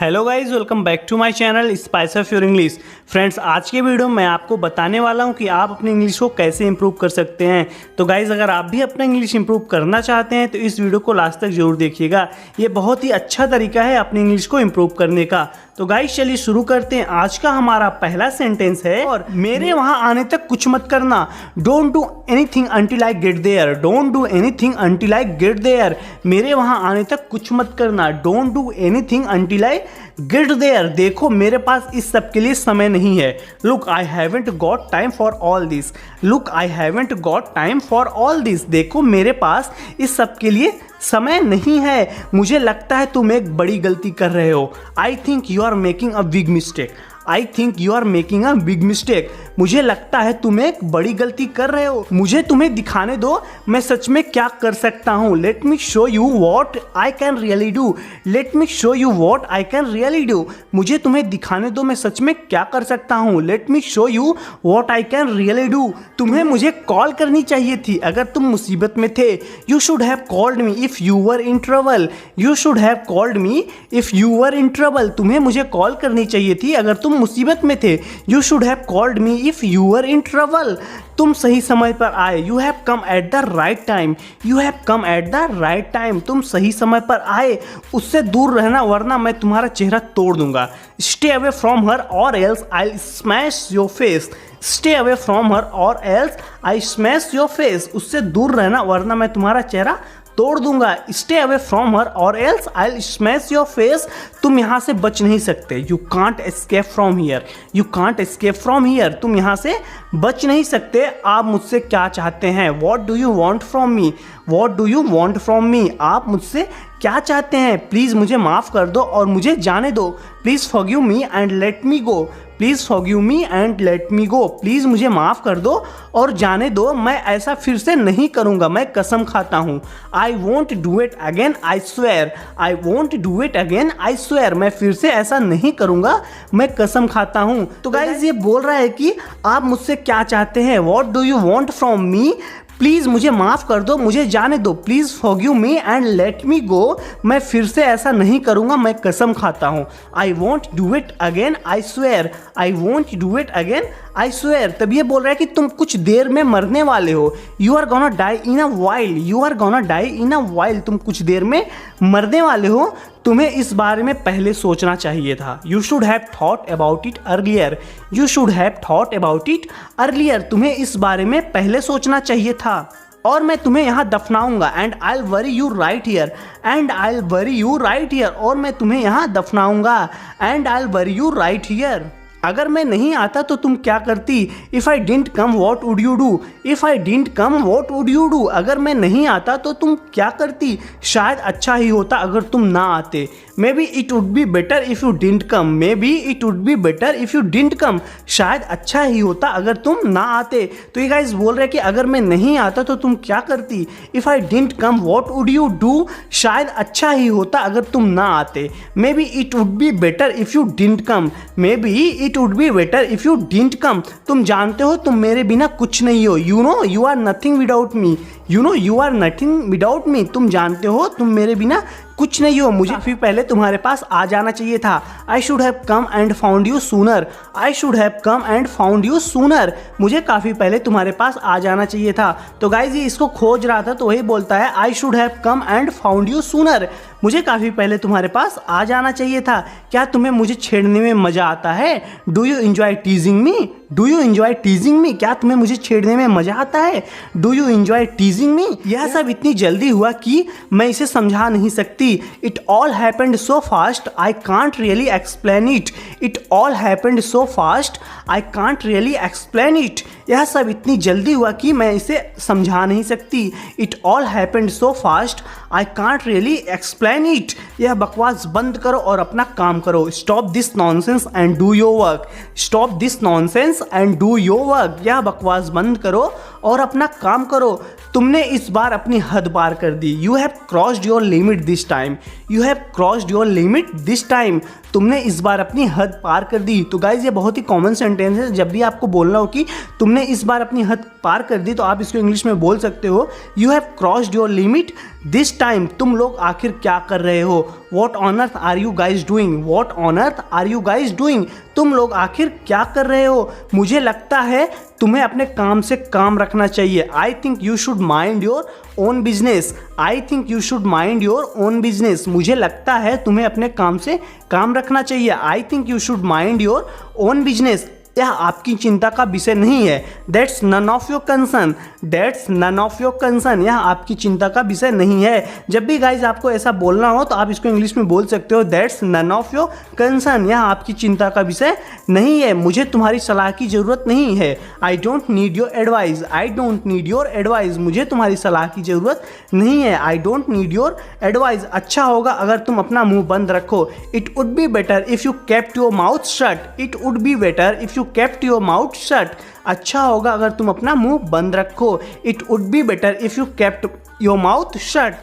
Hello guys, welcome back to my channel spice of your English. Friends, आज के video में मैं आपको बताने वाला हूं कि आप अपनी इंग्लिश को कैसे इंप्रूव कर सकते हैं। तो गाइज, अगर आप भी अपना इंग्लिश इंप्रूव करना चाहते हैं तो इस वीडियो को लास्ट तक जरूर देखिएगा। ये बहुत ही अच्छा तरीका है अपनी इंग्लिश को इंप्रूव करने का। तो गाइज चलिए शुरू करते हैं। आज का हमारा पहला सेंटेंस है, और मेरे वहां आने तक कुछ मत करना। Don't do anything until I get there. Don't do anything until I get there. मेरे वहां आने तक कुछ मत करना। Don't do anything until I get there. देखो, मेरे पास इस सब के लिए समय नहीं है। Look, I haven't got time for all this. Look, I haven't got time for all this. देखो, मेरे पास इस सब के लिए समय नहीं है। मुझे लगता है तुम एक बड़ी गलती कर रहे हो। I think you are making a big mistake. I think you are making a big mistake. मुझे लगता है तुम एक बड़ी गलती कर रहे हो। मुझे तुम्हें दिखाने दो मैं सच में क्या कर सकता हूँ। Let me show you what I can really do. Let me show you what I can really do. मुझे तुम्हें दिखाने दो मैं सच में क्या कर सकता हूँ। Let me show you what I can really do. तुम्हें मुझे कॉल करनी चाहिए थी अगर तुम मुसीबत में थे। You should have called me if you were in trouble. You should have called me if you were in trouble. तुम्हें मुझे कॉल करनी चाहिए थी अगर तुम मुसीबत में थे। You should have called me if you were in trouble. तुम सही समय पर आए। You have come at the right time. You have come at the right time. तुम सही समय पर आए। उससे दूर रहना वरना मैं तुम्हारा चेहरा तोड़ दूंगा। Stay away from her or else I smash your face. Stay away from her or else I smash your face. उससे दूर रहना वरना मैं तुम्हारा चेहरा तोड़ दूंगा। Stay away from her or else I smash your face. तुम यहाँ से बच नहीं सकते। You can't escape from here. You can't escape from here. तुम यहाँ से बच नहीं सकते। आप मुझसे क्या चाहते हैं? What do you want from me? What do you want from मी? आप मुझसे क्या चाहते हैं? प्लीज़ मुझे माफ़ कर दो और मुझे जाने दो। Please forgive me and let me go. Please forgive me and let me go. Please मुझे माफ़ कर दो और जाने दो। मैं ऐसा फिर से नहीं करूँगा। मैं कसम खाता हूँ। I won't do it again I swear. I won't do it again I swear. मैं फिर से ऐसा नहीं करूँगा। मैं कसम खाता हूँ। तो गाइज, ये बोल रहा है कि आप मुझसे क्या चाहते हैं। What do you want from me? Please मुझे माफ़ कर दो, मुझे जाने दो। Please forgive me and let me go. मैं फिर से ऐसा नहीं करूँगा। मैं कसम खाता हूँ। I won't do it again I swear. I won't do it again I swear. तब ये बोल रहा है कि तुम कुछ देर में मरने वाले हो। You are gonna die in a while. You are gonna die in a while. तुम कुछ देर में मरने वाले हो। तुम्हें इस बारे में पहले सोचना चाहिए था। You should have thought about it earlier. You should have thought about it earlier. तुम्हें इस बारे में पहले सोचना चाहिए था। और मैं तुम्हें यहाँ दफनाऊंगा। एंड आई विल बरी you right here. And I will बरी यू राइट हियर। और मैं तुम्हें यहाँ दफनाऊंगा। एंड आई विल बरी यू राइट हियर। अगर मैं नहीं आता तो तुम क्या करती? If I didn't come what would you do? If I didn't come what would you do? अगर मैं नहीं आता तो तुम क्या करती? शायद अच्छा ही होता अगर तुम ना आते। Maybe it would be better if you didn't come. Maybe it would be better if you didn't कम। शायद अच्छा ही होता अगर तुम ना आते। तो ये गाइस बोल रहे हैं कि अगर मैं नहीं आता तो तुम क्या करती? If I didn't come what would you do? शायद अच्छा ही होता अगर तुम ना आते। Maybe it would be better if you didn't come. Maybe it would be better if you didn't come. तुम जानते हो तुम मेरे बिना कुछ नहीं हो। You know you are nothing without me. You know you are nothing without me. तुम जानते हो तुम मेरे बिना कुछ नहीं हो। मुझे फिर पहले तुम्हारे पास आ जाना चाहिए था। I should have come and found you sooner. I should have come and found you sooner. मुझे काफ़ी पहले तुम्हारे पास आ जाना चाहिए था। तो गाइज, ये इसको खोज रहा था तो वही बोलता है I should have come and found you sooner. मुझे काफ़ी पहले तुम्हारे पास आ जाना चाहिए था। क्या तुम्हें मुझे छेड़ने में मज़ा आता है? Do you enjoy teasing me? Do you enjoy teasing me? क्या तुम्हें मुझे छेड़ने में मज़ा आता है? Do you enjoy teasing me? यह सब इतनी जल्दी हुआ कि मैं इसे समझा नहीं सकती। It all happened so fast I can't really explain it. It all happened so fast I can't really explain it. यह सब इतनी जल्दी हुआ कि मैं इसे समझा नहीं सकती। It all happened so fast I can't really explain it. यह बकवास बंद करो और अपना काम करो। Stop this nonsense and do your work. Stop this nonsense and do your work. यह बकवास बंद करो और अपना काम करो। तुमने इस बार अपनी हद पार कर दी। You have crossed your limit this time. You have crossed your limit this time. तुमने इस बार अपनी हद पार कर दी। तो गाइज, ये बहुत ही कॉमन सेंटेंस है। जब भी आपको बोलना हो कि तुमने इस बार अपनी हद पार कर दी तो आप इसको इंग्लिश में बोल सकते हो you have crossed your limit this time. तुम लोग आखिर क्या कर रहे हो? What on earth are you guys doing, what on earth are you guys doing, तुम लोग आखिर क्या कर रहे हो, मुझे लगता है तुम्हें अपने काम से काम रखना चाहिए। I think you should mind your own business, I think you should mind your own business, मुझे लगता है तुम्हें अपने काम से काम रखना चाहिए। I think you should mind your own business, यह आपकी चिंता का विषय नहीं है। That's none of your concern, that's none of your concern, यह आपकी चिंता का विषय नहीं है। जब भी गाइज आपको ऐसा बोलना हो तो आप इसको इंग्लिश में बोल सकते हो, that's none of your concern, यह आपकी चिंता का विषय नहीं है, मुझे तुम्हारी सलाह की ज़रूरत नहीं है। I don't need your advice, I don't need your advice, मुझे तुम्हारी सलाह की ज़रूरत नहीं है। I don't need your advice, अच्छा होगा अगर तुम अपना मुंह बंद रखो। It would be better if you kept your mouth shut, it would be better if you kept your mouth shut, अच्छा होगा अगर तुम अपना मुंह बंद रखो। It would be better if you kept your mouth shut,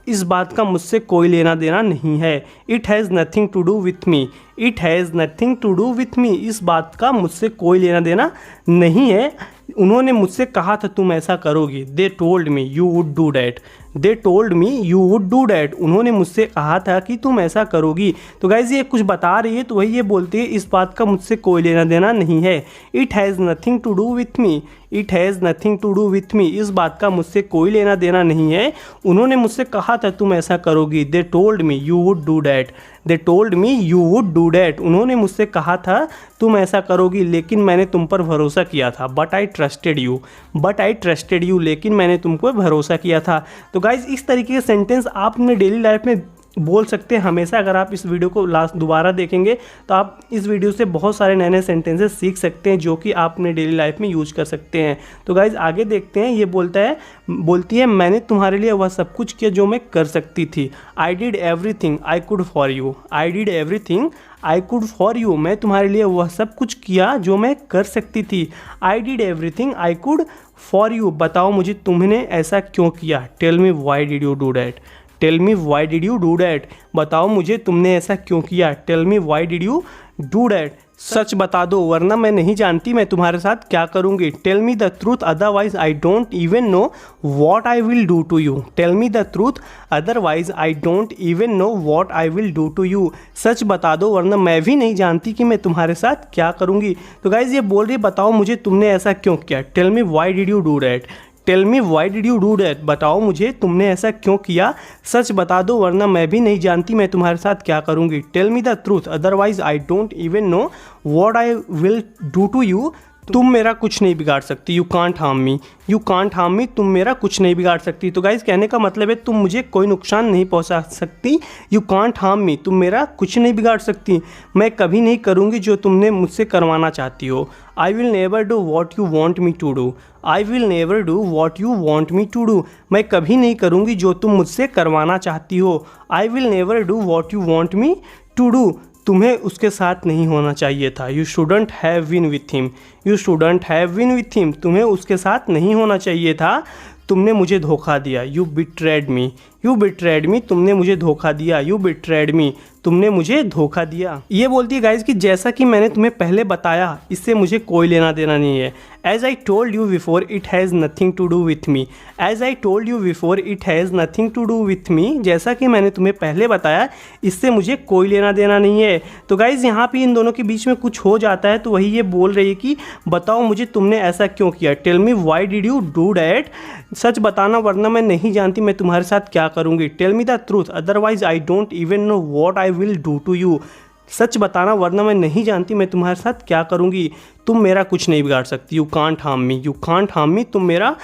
इस बात का मुझसे कोई लेना देना नहीं है। It has nothing to do with me, it has nothing to do with me, इस बात का मुझसे कोई लेना देना नहीं है। उन्होंने मुझसे कहा था तुम ऐसा करोगी, they told me you would do that, they told me you would do that, उन्होंने मुझसे कहा था कि तुम ऐसा करोगी। तो गाइज ये कुछ बता रही है तो वही ये बोलती है इस बात का मुझसे कोई लेना देना नहीं है। It has nothing to do with me, it has nothing to do with me, इस बात का मुझसे कोई लेना देना नहीं है। उन्होंने मुझसे कहा था तुम ऐसा करोगी, they told me you would do that, they told me you would do that, उन्होंने मुझसे कहा था तुम ऐसा करोगी लेकिन मैंने तुम पर भरोसा किया था। But I trusted you, but I trusted you, लेकिन मैंने तुमको भरोसा किया था। तो गाइज इस तरीके के सेंटेंस आप अपने डेली लाइफ में बोल सकते हैं हमेशा। अगर आप इस वीडियो को लास्ट दोबारा देखेंगे तो आप इस वीडियो से बहुत सारे नए नए सेंटेंसेस सीख सकते हैं जो कि आप अपने डेली लाइफ में यूज कर सकते हैं। तो गाइज आगे देखते हैं, ये बोलती है मैंने तुम्हारे लिए वह सब कुछ किया जो मैं कर सकती थी। I did everything I could for you, I did everything I could for you, मैं तुम्हारे लिए वह सब कुछ किया जो मैं कर सकती थी। I did everything I could for you, बताओ मुझे तुमने ऐसा क्यों किया। Tell me why did you do that, tell me why did you do that, बताओ मुझे तुमने ऐसा क्यों किया। Tell me why did you do that, सच बता दो वरना मैं नहीं जानती मैं तुम्हारे साथ क्या करूँगी। Tell me the truth otherwise I don't even know what I will do to you, tell me the truth otherwise I don't even know what I will do to you, सच बता दो वरना मैं भी नहीं जानती कि मैं तुम्हारे साथ क्या करूँगी। तो गाइज ये बोल रही बताओ मुझे तुमने ऐसा क्यों किया। Tell me why did you do that, tell me why did you do that, बताओ मुझे तुमने ऐसा क्यों किया, सच बता दो वरना मैं भी नहीं जानती मैं तुम्हारे साथ क्या करूँगी। Tell me the truth otherwise I don't even know what I will do to you, तुम मेरा कुछ नहीं बिगाड़ सकती। You can't harm me, you can't harm me, तुम मेरा कुछ नहीं बिगाड़ सकती। तो गाइज कहने का मतलब है तुम मुझे कोई नुकसान नहीं पहुंचा सकती। यू कांट हार्म मी, तुम मेरा कुछ नहीं बिगाड़ सकती। मैं कभी नहीं करूँगी जो तुमने मुझसे करवाना चाहती हो। I will never do what you want me to do, I will never do what you want me to do, मैं कभी नहीं करूँगी जो तुम मुझसे करवाना चाहती हो। I will never do what you want me to do, तुम्हें उसके साथ नहीं होना चाहिए था। You shouldn't have been with him, you shouldn't have been with him, तुम्हें उसके साथ नहीं होना चाहिए था। तुमने मुझे धोखा दिया। You betrayed me, you betrayed me, तुमने मुझे धोखा दिया। यू बिट्रेड मी, तुमने मुझे धोखा दिया। ये बोलती है गाइज कि जैसा कि मैंने तुम्हें पहले बताया इससे मुझे कोई लेना देना नहीं है। As I told you before it has nothing to do with me, as I told you before it has nothing to do with me, जैसा कि मैंने तुम्हें पहले बताया इससे मुझे कोई लेना देना नहीं है। तो गाइज यहाँ पे इन दोनों के बीच में कुछ हो जाता है तो वही ये बोल रही है कि बताओ मुझे तुमने ऐसा क्यों किया। Tell me why did you do that, सच बताना वरना मैं नहीं जानती मैं तुम्हारे साथ क्या करूँगी। Tell me the truth otherwise I don't even know what I will do to you, सच बताना वरना मैं नहीं जानती मैं तुम्हारे साथ क्या करूँगी। तुम मेरा कुछ नहीं बिगाड़ सकती। You can't harm me, you can't harm me, तुम मेरा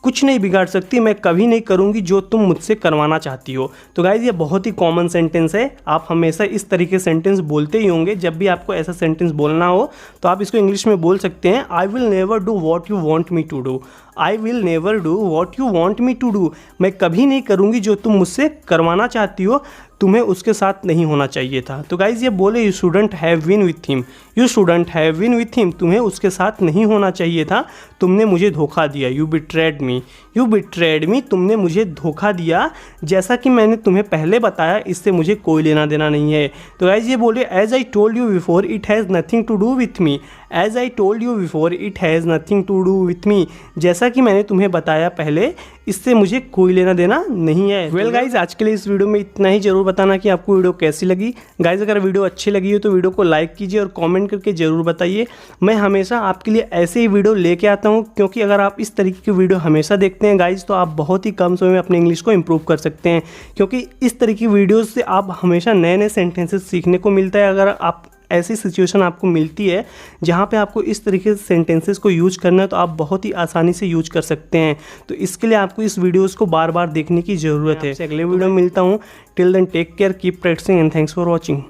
कुछ नहीं बिगाड़ सकती। मैं कभी नहीं करूँगी जो तुम मुझसे करवाना चाहती हो। तो गाइज़ ये बहुत ही कॉमन सेंटेंस है, आप हमेशा इस तरीके सेंटेंस बोलते ही होंगे। जब भी आपको ऐसा सेंटेंस बोलना हो तो आप इसको इंग्लिश में बोल सकते हैं। I will never do what you want me to do, I will never do what you want me to do, मैं कभी नहीं करूँगी जो तुम मुझसे करवाना चाहती हो, तुम्हें उसके साथ नहीं होना चाहिए था। तो गाइज़ ये बोले you shouldn't have been with him, you shouldn't have been with him, तुम्हें उसके साथ नहीं होना चाहिए था, तुमने मुझे धोखा दिया। You betrayed me, you betrayed me, तुमने मुझे धोखा दिया, जैसा कि मैंने तुम्हें पहले बताया इससे मुझे कोई लेना देना नहीं है। तो गाइज़ ये बोले as I told you before it has nothing to do with me, as I told you before it has nothing to do with me. जैसा कि मैंने तुम्हें बताया पहले, इससे मुझे कोई लेना देना नहीं है। वेल गाइज, आज के लिए इस वीडियो में इतना ही। जरूर बताना कि आपको वीडियो कैसी लगी। गाइज अगर वीडियो अच्छी लगी हो तो वीडियो को लाइक कीजिए और कमेंट करके ज़रूर बताइए। मैं हमेशा आपके लिए ऐसे ही वीडियो लेके आता हूँ, क्योंकि अगर आप इस तरीके की वीडियो हमेशा देखते हैं गाइज तो आप बहुत ही कम समय में अपने इंग्लिश को इम्प्रूव कर सकते हैं, क्योंकि इस तरीके की वीडियोज़ से आप हमेशा नए नए सेंटेंसेस सीखने को मिलता है। अगर आप ऐसी सिचुएशन आपको मिलती है जहाँ पे आपको इस तरीके से सेंटेंसेस को यूज करना है, तो आप बहुत ही आसानी से यूज कर सकते हैं। तो इसके लिए आपको इस वीडियोस को बार बार देखने की ज़रूरत है। अगले वीडियो में मिलता हूँ। Till then take care, keep practising and thanks for watching.